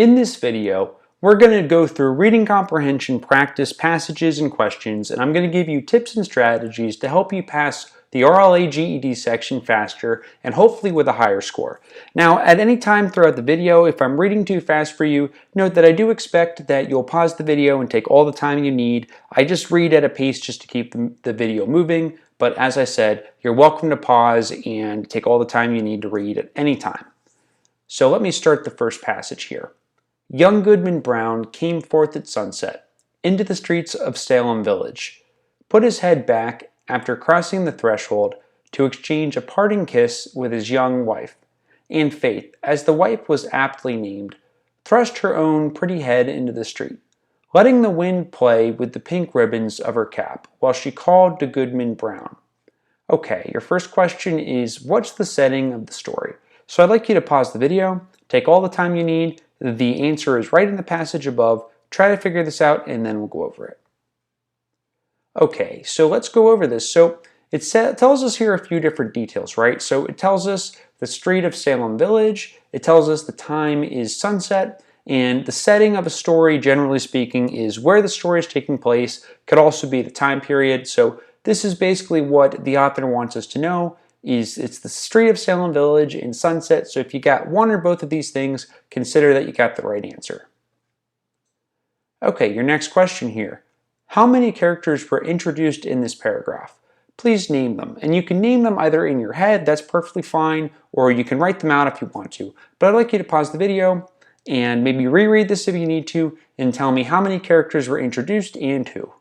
In this video, we're going to go through reading comprehension practice passages and questions, and I'm going to give you tips and strategies to help you pass the RLA GED section faster and hopefully with a higher score. Now, at any time throughout the video, if I'm reading too fast for you, note that I do expect that you'll pause the video and take all the time you need. I just read at a pace just to keep the video moving, but as I said, you're welcome to pause and take all the time you need to read at any time. So let me start the first passage here. Young Goodman Brown came forth at sunset, into the streets of Salem village, put his head back after crossing the threshold to exchange a parting kiss with his young wife, and Faith, as the wife was aptly named, thrust her own pretty head into the street, letting the wind play with the pink ribbons of her cap while she called to Goodman Brown. Okay, your first question is, what's the setting of the story? So I'd like you to pause the video, take all the time you need. The answer is right in the passage above. Try to figure this out and then we'll go over it. Okay, so let's go over this. So it tells us here a few different details, right? So it tells us the street of Salem Village. It tells us the time is sunset. And the setting of a story, generally speaking, is where the story is taking place. Could also be the time period. So this is basically what the author wants us to know. It's the street of Salem Village in sunset. So if you got one or both of these things, consider that you got the right answer. Okay, your next question here. How many characters were introduced in this paragraph? Please name them. And you can name them either in your head, that's perfectly fine, or you can write them out if you want to. But I'd like you to pause the video and maybe reread this if you need to and tell me how many characters were introduced and who.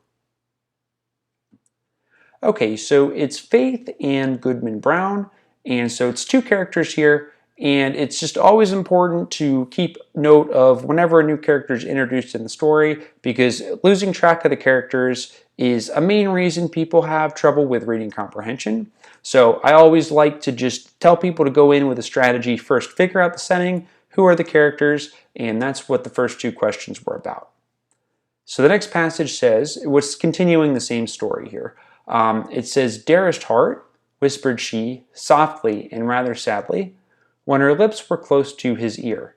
Okay, so it's Faith and Goodman Brown, and so it's two characters here, and it's just always important to keep note of whenever a new character is introduced in the story, because losing track of the characters is a main reason people have trouble with reading comprehension. So I always like to just tell people to go in with a strategy first, figure out the setting, who are the characters, and that's what the first two questions were about. So the next passage says, it was continuing the same story here. It says, "Dearest heart," whispered she, softly and rather sadly, when her lips were close to his ear.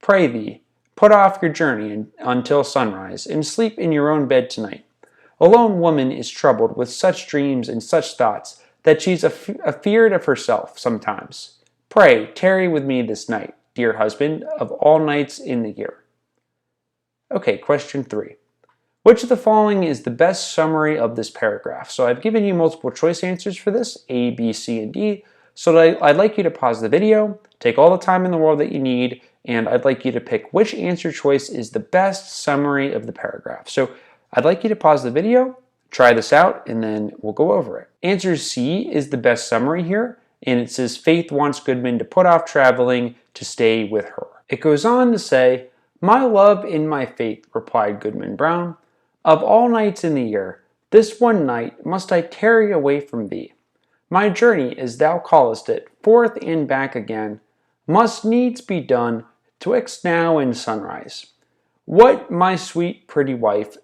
"Pray thee, put off your journey until sunrise, and sleep in your own bed tonight. A lone woman is troubled with such dreams and such thoughts that she's afeard of herself sometimes. Pray, tarry with me this night, dear husband, of all nights in the year." Okay, question 3. Which of the following is the best summary of this paragraph? So I've given you multiple choice answers for this, A, B, C, and D. So I'd like you to pause the video, take all the time in the world that you need, and I'd like you to pick which answer choice is the best summary of the paragraph. So I'd like you to pause the video, try this out, and then we'll go over it. Answer C is the best summary here, and it says Faith wants Goodman to put off traveling to stay with her. It goes on to say, "My love in my faith," replied Goodman Brown, "of all nights in the year, this one night must I tarry away from thee. My journey, as thou callest it, forth and back again, must needs be done twixt now and sunrise. What, my sweet pretty wife,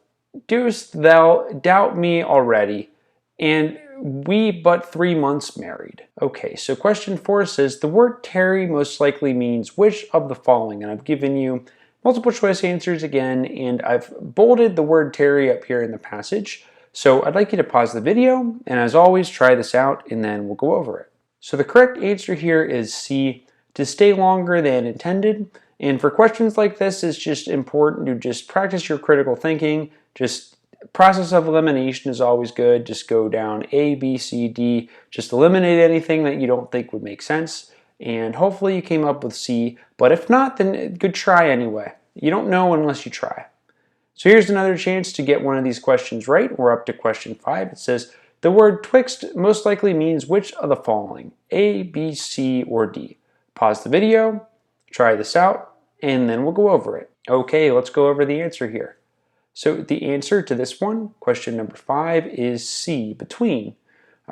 dost thou doubt me already, and we but 3 months married?" Okay, so question 4 says, the word tarry most likely means which of the following? And I've given you multiple choice answers again, and I've bolded the word tarry up here in the passage. So I'd like you to pause the video, and as always, try this out, and then we'll go over it. So the correct answer here is C, to stay longer than intended. And for questions like this, it's just important to just practice your critical thinking. Just process of elimination is always good. Just go down A, B, C, D. Just eliminate anything that you don't think would make sense. And hopefully you came up with C, but if not, then good try anyway. You don't know unless you try. So here's another chance to get one of these questions right. We're up to question 5. It says, the word twixt most likely means which of the following? A, B, C, or D? Pause the video, try this out, and then we'll go over it. Okay, let's go over the answer here. So the answer to this one, question number 5, is C, between.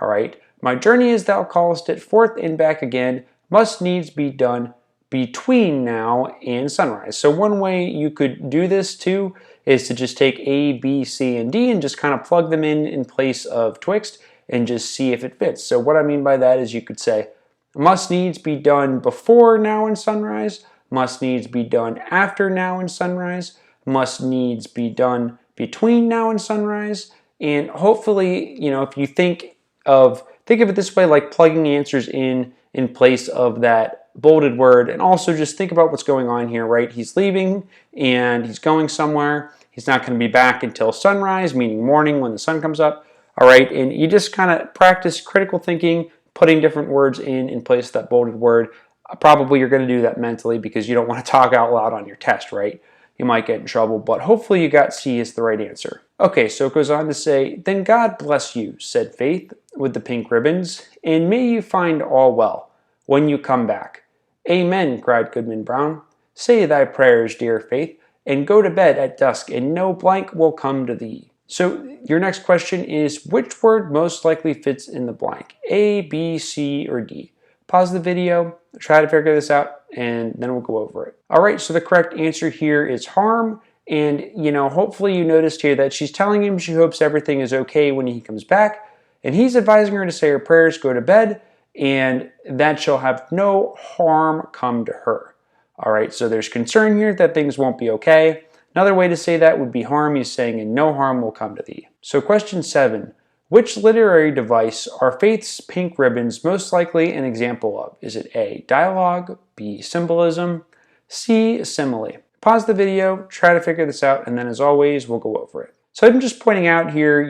All right, my journey, as thou callest it, forth and back again, must needs be done between now and sunrise. So one way you could do this too is to just take A, B, C, and D and just kind of plug them in place of twixt and just see if it fits. So what I mean by that is you could say, must needs be done before now and sunrise, must needs be done after now and sunrise, must needs be done between now and sunrise. And hopefully, if you think of it this way, like plugging answers in place of that bolded word, and also just think about what's going on here, right? He's leaving and he's going somewhere. He's not going to be back until sunrise, meaning morning when the sun comes up. All right, and you just kind of practice critical thinking, putting different words in place of that bolded word. Probably you're going to do that mentally because you don't want to talk out loud on your test, right? You might get in trouble, but hopefully you got C as the right answer. Okay, so it goes on to say, "Then God bless you," said Faith with the pink ribbons, "and may you find all well when you come back." "Amen," cried Goodman Brown. "Say thy prayers, dear Faith, and go to bed at dusk, and no blank will come to thee." So your next question is, which word most likely fits in the blank? A, B, C, or D? Pause the video, try to figure this out, and then we'll go over it. All right, so the correct answer here is harm. And, hopefully you noticed here that she's telling him she hopes everything is okay when he comes back. And he's advising her to say her prayers, go to bed, and that shall have no harm come to her. All right, so there's concern here that things won't be okay. Another way to say that would be harm. He's saying, and no harm will come to thee. So question 7, which literary device are Faith's pink ribbons most likely an example of? Is it A, dialogue, B, symbolism, C, simile? Pause the video, try to figure this out, and then as always, we'll go over it. So I'm just pointing out here,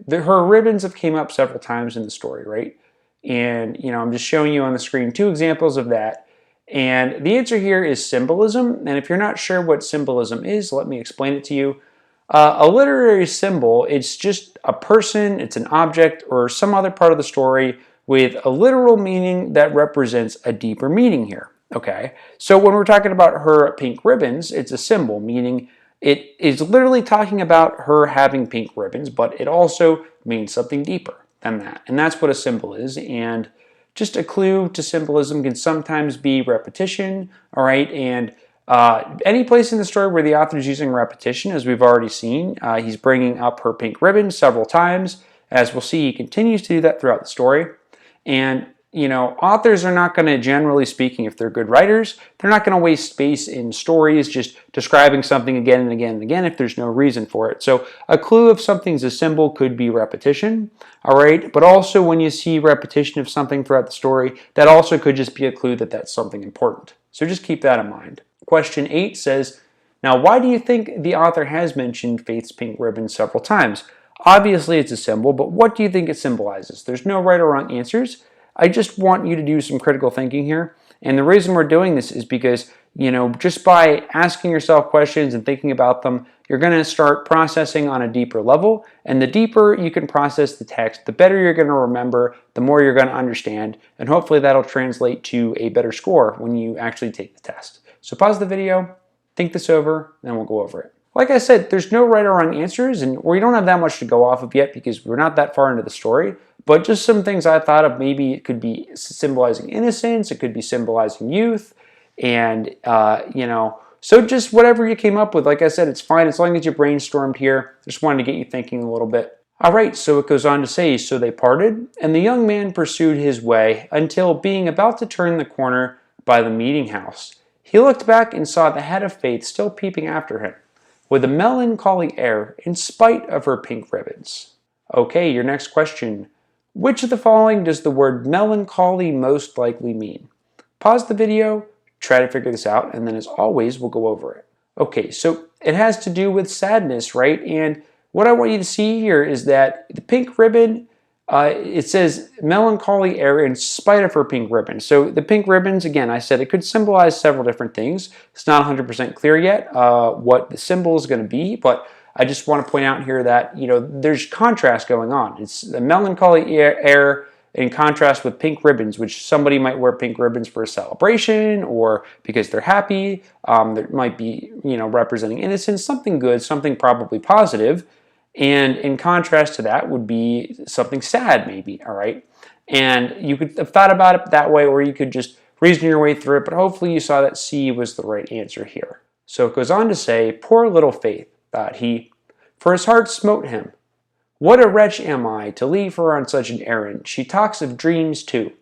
her ribbons have came up several times in the story, right? And, I'm just showing you on the screen 2 examples of that. And the answer here is symbolism. And if you're not sure what symbolism is, let me explain it to you. A literary symbol, it's just a person, it's an object, or some other part of the story with a literal meaning that represents a deeper meaning here. Okay, so when we're talking about her pink ribbons, it's a symbol, meaning it is literally talking about her having pink ribbons, but it also means something deeper than that. And that's what a symbol is. And just a clue to symbolism can sometimes be repetition, all right? And any place in the story where the author is using repetition, as we've already seen, he's bringing up her pink ribbon several times. As we'll see, he continues to do that throughout the story. And, authors are not going to, generally speaking, if they're good writers, they're not going to waste space in stories just describing something again and again and again if there's no reason for it. So a clue if something's a symbol could be repetition, all right? But also when you see repetition of something throughout the story, that also could just be a clue that that's something important. So just keep that in mind. Question 8 says, now why do you think the author has mentioned Faith's pink ribbon several times? Obviously it's a symbol, but what do you think it symbolizes? There's no right or wrong answers. I just want you to do some critical thinking here. And the reason we're doing this is because, just by asking yourself questions and thinking about them, you're going to start processing on a deeper level. And the deeper you can process the text, the better you're going to remember, the more you're going to understand. And hopefully that'll translate to a better score when you actually take the test. So pause the video, think this over, then we'll go over it. Like I said, there's no right or wrong answers, and we don't have that much to go off of yet because we're not that far into the story. But just some things I thought of, maybe it could be symbolizing innocence, it could be symbolizing youth, and, so just whatever you came up with, like I said, it's fine as long as you brainstormed here. Just wanted to get you thinking a little bit. All right, so it goes on to say, so they parted, and the young man pursued his way until, being about to turn the corner by the meeting house, he looked back and saw the head of Faith still peeping after him, with a melancholy air in spite of her pink ribbons. Okay, your next question. Which of the following does the word melancholy most likely mean? Pause the video, try to figure this out, and then as always, we'll go over it. Okay, so it has to do with sadness, right? And what I want you to see here is that the pink ribbon, it says melancholy air in spite of her pink ribbon. So the pink ribbons, again, I said it could symbolize several different things. It's not 100% clear yet what the symbol is going to be, but I just want to point out here that, there's contrast going on. It's the melancholy air in contrast with pink ribbons, which somebody might wear pink ribbons for a celebration or because they're happy. There might be, representing innocence, something good, something probably positive. And in contrast to that would be something sad, maybe, all right? And you could have thought about it that way, or you could just reason your way through it, but hopefully you saw that C was the right answer here. So it goes on to say, poor little Faith, thought he, for his heart smote him. What a wretch am I, to leave her on such an errand. She talks of dreams, too.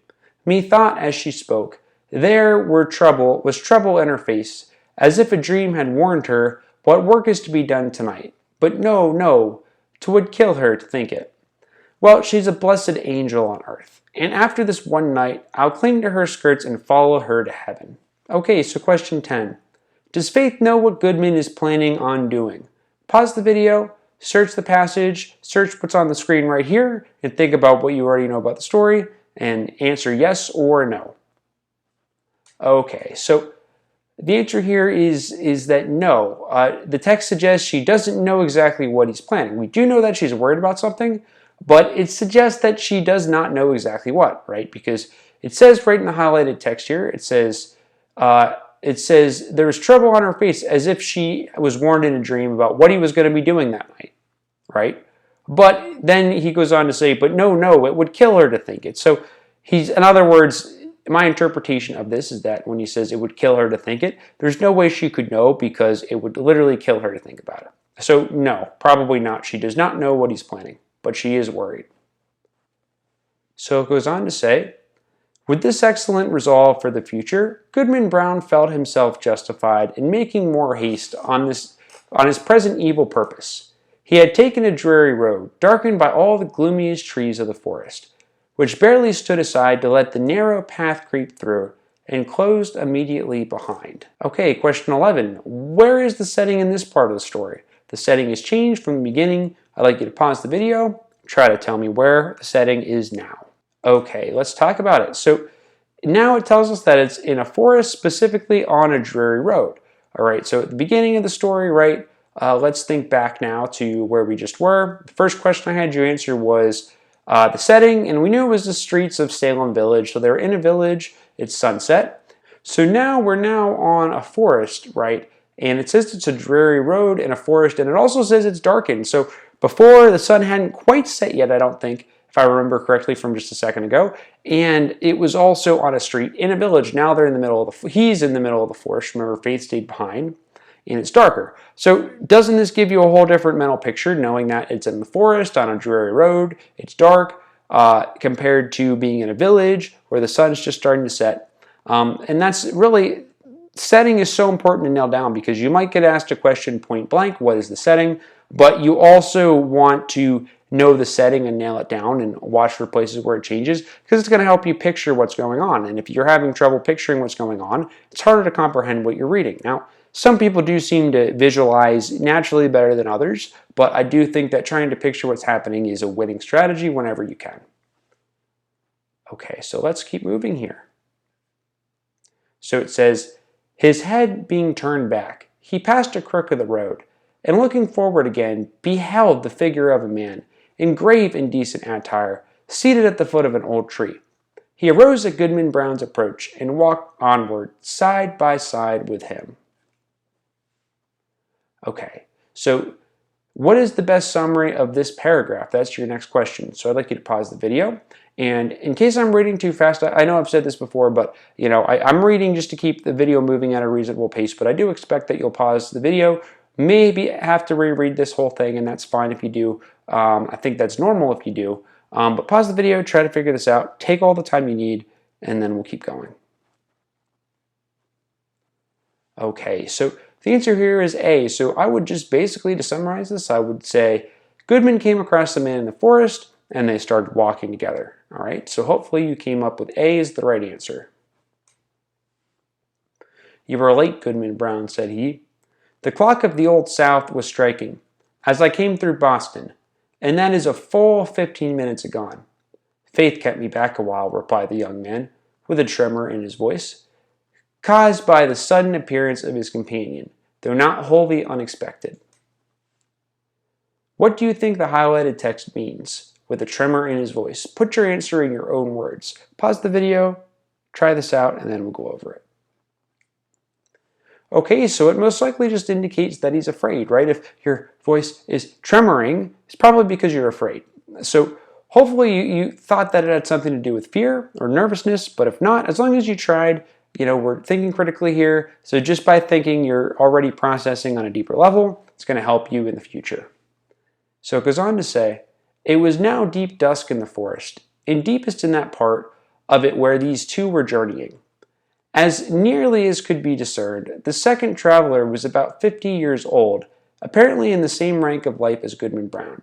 Methought, as she spoke, There was trouble in her face, as if a dream had warned her what work is to be done tonight. But no, no, 'twould kill her to think it. Well, she's a blessed angel on earth, and after this one night, I'll cling to her skirts and follow her to heaven. Okay, so question 10. Does Faith know what Goodman is planning on doing? Pause the video, search the passage, search what's on the screen right here, and think about what you already know about the story, and answer yes or no. Okay, so the answer here is that no. The text suggests she doesn't know exactly what he's planning. We do know that she's worried about something, but it suggests that she does not know exactly what, right? Because it says right in the highlighted text here, it says there was trouble on her face, as if she was warned in a dream about what he was going to be doing that night, right? But then he goes on to say, but no, no, it would kill her to think it. So in other words, my interpretation of this is that when he says it would kill her to think it, there's no way she could know because it would literally kill her to think about it. So no, probably not. She does not know what he's planning, but she is worried. So it goes on to say, with this excellent resolve for the future, Goodman Brown felt himself justified in making more haste on his present evil purpose. He had taken a dreary road, darkened by all the gloomiest trees of the forest, which barely stood aside to let the narrow path creep through, and closed immediately behind. Okay, question 11. Where is the setting in this part of the story? The setting is changed from the beginning. I'd like you to pause the video, try to tell me where the setting is now. Okay, let's talk about it. So now it tells us that it's in a forest, specifically on a dreary road. All right, so at the beginning of the story, right, let's think back now to where we just were. The first question I had you answer was the setting, and we knew it was the streets of Salem Village. So they're in a village, it's sunset. So now we're on a forest, right? And it says it's a dreary road in a forest, and it also says it's darkened. So before, the sun hadn't quite set yet, I don't think, if I remember correctly from just a second ago. And it was also on a street in a village. Now they're in the middle of he's in the middle of the forest. Remember, Faith stayed behind, and it's darker. So doesn't this give you a whole different mental picture, knowing that it's in the forest on a dreary road, it's dark, compared to being in a village where the sun's just starting to set? And that's really, setting is so important to nail down, because you might get asked a question point blank, what is the setting? But you also want to know the setting and nail it down and watch for places where it changes, because it's going to help you picture what's going on. And if you're having trouble picturing what's going on, it's harder to comprehend what you're reading. Now, some people do seem to visualize naturally better than others, but I do think that trying to picture what's happening is a winning strategy whenever you can. Okay, so let's keep moving here. So it says, his head being turned back, he passed a crook of the road, and looking forward again, beheld the figure of a man, in grave and decent attire, seated at the foot of an old tree. He arose at Goodman Brown's approach, and walked onward, side by side with him. Okay, so what is the best summary of this paragraph? That's your next question. So I'd like you to pause the video. And in case I'm reading too fast, I know I've said this before, but I'm reading just to keep the video moving at a reasonable pace, but I do expect that you'll pause the video, maybe have to reread this whole thing, and that's fine if you do. I think that's normal if you do. But pause the video, try to figure this out, take all the time you need, and then we'll keep going. Okay, so the answer here is A. So I would just basically, to summarize this, I would say Goodman came across the man in the forest, and they started walking together. All right, so hopefully you came up with A as the right answer. You were late, Goodman Brown, said he. The clock of the Old South was striking as I came through Boston, and that is a full 15 minutes agone. Faith kept me back a while, replied the young man, with a tremor in his voice, caused by the sudden appearance of his companion, though not wholly unexpected. What do you think the highlighted text means? With a tremor in his voice. Put your answer in your own words. Pause the video, try this out, and then we'll go over it. Okay, so it most likely just indicates that he's afraid, right? If your voice is tremoring, it's probably because you're afraid. So hopefully you thought that it had something to do with fear or nervousness, but if not, as long as you tried, we're thinking critically here. So just by thinking, you're already processing on a deeper level. It's going to help you in the future. So it goes on to say, it was now deep dusk in the forest, and deepest in that part of it where these two were journeying. As nearly as could be discerned, the second traveler was about 50 years old, apparently in the same rank of life as Goodman Brown,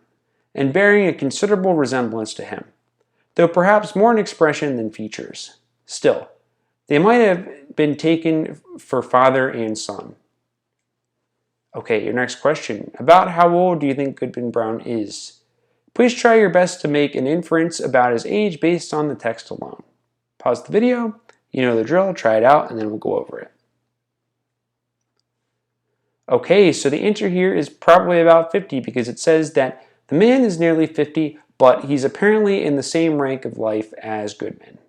and bearing a considerable resemblance to him, though perhaps more in expression than features. Still, they might have been taken for father and son. Okay, your next question. About how old do you think Goodman Brown is? Please try your best to make an inference about his age based on the text alone. Pause the video, you know the drill, try it out, and then we'll go over it. Okay, so the answer here is probably about 50 because it says that the man is nearly 50, but he's apparently in the same rank of life as Goodman.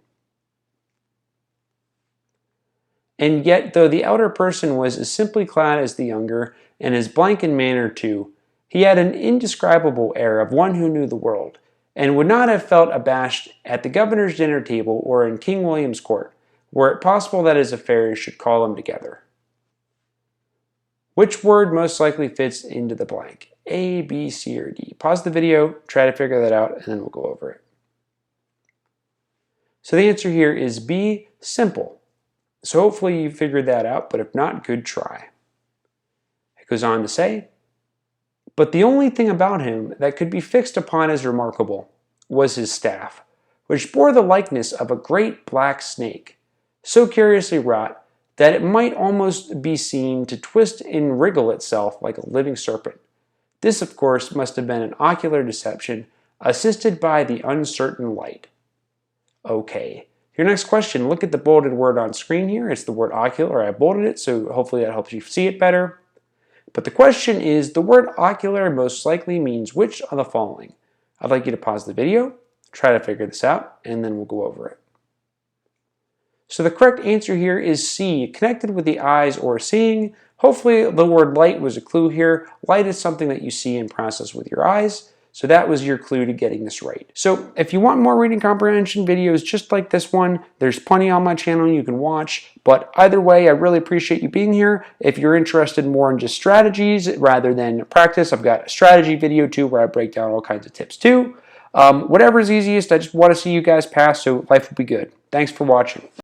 And yet, though the elder person was as simply clad as the younger, and as blank in manner too, he had an indescribable air of one who knew the world, and would not have felt abashed at the governor's dinner table or in King William's court, were it possible that his affairs should call him together. Which word most likely fits into the blank? A, B, C, or D? Pause the video, try to figure that out, and then we'll go over it. So the answer here is B, simple. So hopefully you figured that out, but if not, good try. It goes on to say, but the only thing about him that could be fixed upon as remarkable was his staff, which bore the likeness of a great black snake, so curiously wrought that it might almost be seen to twist and wriggle itself like a living serpent. This, of course, must have been an ocular deception, assisted by the uncertain light. Okay. Your next question, look at the bolded word on screen here. It's the word ocular. I bolded it, so hopefully that helps you see it better. But the question is, the word ocular most likely means which of the following? I'd like you to pause the video, try to figure this out, and then we'll go over it. So the correct answer here is C, connected with the eyes or seeing. Hopefully the word light was a clue here. Light is something that you see and process with your eyes. So that was your clue to getting this right. So if you want more reading comprehension videos just like this one, there's plenty on my channel you can watch. But either way, I really appreciate you being here. If you're interested more in just strategies rather than practice, I've got a strategy video too where I break down all kinds of tips too. Whatever is easiest, I just want to see you guys pass so life will be good. Thanks for watching.